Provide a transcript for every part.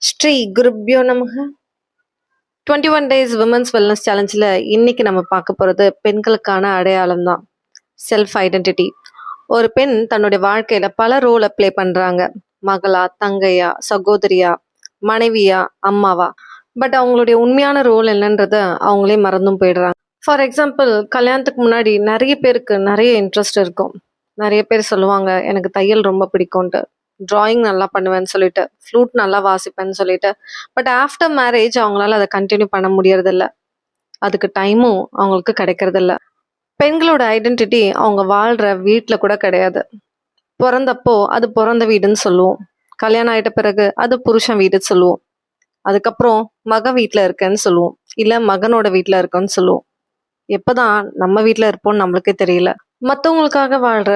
ஸ்ரீ குருப்யோ நமக. 21 days women's wellness சேலஞ்சில் இன்னைக்கு நம்ம பார்க்க போகிறது பெண்களுக்கான அடையாளம் தான், செல்ஃப் ஐடென்டிட்டி. ஒரு பெண் தன்னுடைய வாழ்க்கையில் பல ரோலை ப்ளே பண்ணுறாங்க. மகளா, தங்கையா, சகோதரியா, மனைவியா, அம்மாவா. பட் அவங்களுடைய உண்மையான ரோல் என்னன்றத அவங்களே மறந்தும் போயிடுறாங்க. ஃபார் எக்ஸாம்பிள், கல்யாணத்துக்கு முன்னாடி நிறைய பேருக்கு நிறைய இன்ட்ரெஸ்ட் இருக்கும். நிறைய பேர் சொல்லுவாங்க எனக்கு தையல் ரொம்ப பிடிக்கும்ன்ட்டு, டிராயிங் நல்லா பண்ணுவேன்னு சொல்லிட்டு, ஃப்ளூட் நல்லா வாசிப்பேன்னு சொல்லிட்டு. பட் ஆஃப்டர் மேரேஜ் அவங்களால அதை கண்டினியூ பண்ண முடியறதில்ல. அதுக்கு டைமும் அவங்களுக்கு கிடைக்கிறதில்ல. பெண்களோட ஐடென்டிட்டி அவங்க வாழ்கிற வீட்டில் கூட கிடையாது. பிறந்தப்போ அது பிறந்த வீடுன்னு சொல்லுவோம். கல்யாணம் ஆகிட்ட பிறகு அது புருஷன் வீடுன்னு சொல்லுவோம். அதுக்கப்புறம் மக வீட்டில் இருக்கேன்னு சொல்லுவோம், இல்லை மகனோட வீட்டில் இருக்கேன்னு சொல்லுவோம். எப்போதான் நம்ம வீட்டில் இருப்போம்னு நம்மளுக்கே தெரியல. மற்றவங்களுக்காக வாழ்கிற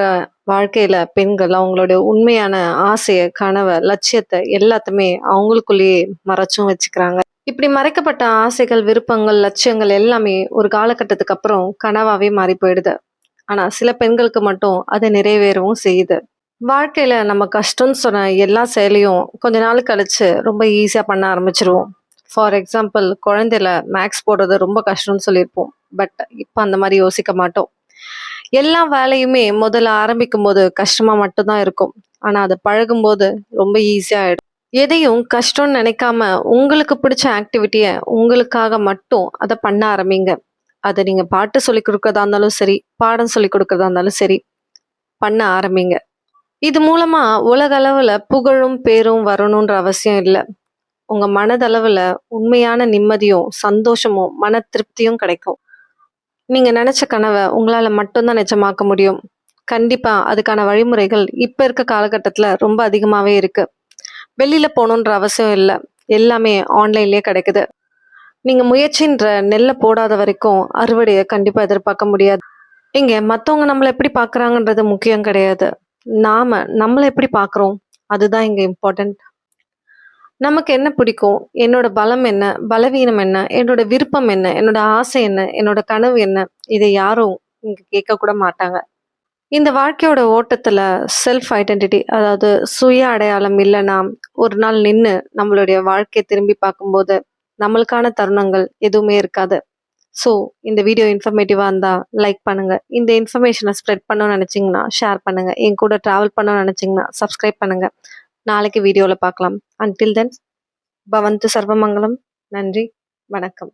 வாழ்க்கையில் பெண்கள் அவங்களுடைய உண்மையான ஆசையை, கனவை, லட்சியத்தை எல்லாத்தையுமே அவங்களுக்குள்ளேயே மறைச்சும் வச்சுக்கிறாங்க. இப்படி மறைக்கப்பட்ட ஆசைகள், விருப்பங்கள், லட்சியங்கள் எல்லாமே ஒரு காலகட்டத்துக்கு அப்புறம் கனவாவே மாறி போயிடுது. ஆனால் சில பெண்களுக்கு மட்டும் அது நிறைவேறவும் செய்யுது. வாழ்க்கையில் நம்ம கஷ்டம்னு சொன்ன எல்லா செயலையும் கொஞ்ச நாள் கழிச்சு ரொம்ப ஈஸியாக பண்ண ஆரம்பிச்சிருவோம். ஃபார் எக்ஸாம்பிள், குழந்தையில மேக்ஸ் போடுறது ரொம்ப கஷ்டம்னு சொல்லியிருப்போம். பட் இப்போ அந்த மாதிரி யோசிக்க மாட்டோம். எல்லா வேலையுமே முதல்ல ஆரம்பிக்கும் போது கஷ்டமா மட்டும்தான் இருக்கும். ஆனா அதை பழகும்போது ரொம்ப ஈஸியா ஆயிடும். எதையும் கஷ்டம்னு நினைக்காம உங்களுக்கு பிடிச்ச ஆக்டிவிட்டியை உங்களுக்காக மட்டும் அதை பண்ண ஆரம்பிங்க. அதை நீங்க பாட்டு சொல்லி கொடுக்கறதா இருந்தாலும் சரி, பாடம் சொல்லி கொடுக்கறதா இருந்தாலும் சரி, பண்ண ஆரம்பிங்க. இது மூலமா உலக அளவுல புகழும் பேரும் வரணுன்ற அவசியம் இல்லை. உங்க மனதளவுல உண்மையான நிம்மதியும், சந்தோஷமும், மன திருப்தியும் கிடைக்கும். நீங்க நினைச்ச கனவை உங்களால மட்டும்தான் நிஜமாக்க முடியும். கண்டிப்பா அதுக்கான வழிமுறைகள் இப்ப இருக்க காலகட்டத்துல ரொம்ப அதிகமாவே இருக்கு. வெளியில போகணுன்ற அவசியம் இல்லை, எல்லாமே ஆன்லைன்லயே கிடைக்குது. நீங்க முயற்சின்ற நெல்லை போடாத வரைக்கும் அறுவடையை கண்டிப்பா எதிர்பார்க்க முடியாது. இங்க மத்தவங்க நம்மளை எப்படி பாக்குறாங்கன்றது முக்கியம் கிடையாது. நாம நம்மளை எப்படி பாக்குறோம் அதுதான் இங்க இம்பார்ட்டன்ட். நமக்கு என்ன பிடிக்கும், என்னோட பலம் என்ன, பலவீனம் என்ன, என்னோட விருப்பம் என்ன, என்னோட ஆசை என்ன, என்னோட கனவு என்ன, இதை யாரும் இங்க கேட்க கூட மாட்டாங்க. இந்த வாழ்க்கையோட ஓட்டத்துல செல்ஃப் ஐடென்டிட்டி, அதாவது சுய அடையாளம் இல்லைன்னா ஒரு நாள் நின்று நம்மளுடைய வாழ்க்கையை திரும்பி பார்க்கும்போது நம்மளுக்கான தருணங்கள் எதுவுமே இருக்காது. ஸோ இந்த வீடியோ இன்ஃபர்மேட்டிவாக இருந்தால் லைக் பண்ணுங்க. இந்த இன்ஃபர்மேஷனை ஸ்ப்ரெட் பண்ணணும்னு நினச்சிங்கன்னா ஷேர் பண்ணுங்க. என் கூட ட்ராவல் பண்ணணும்னு நினச்சிங்கன்னா சப்ஸ்கிரைப் பண்ணுங்க. நாளைக்கு வீடியோவில் பார்க்கலாம். அன்டில் தென் பவந்து சர்வமங்கலம். நன்றி, வணக்கம்.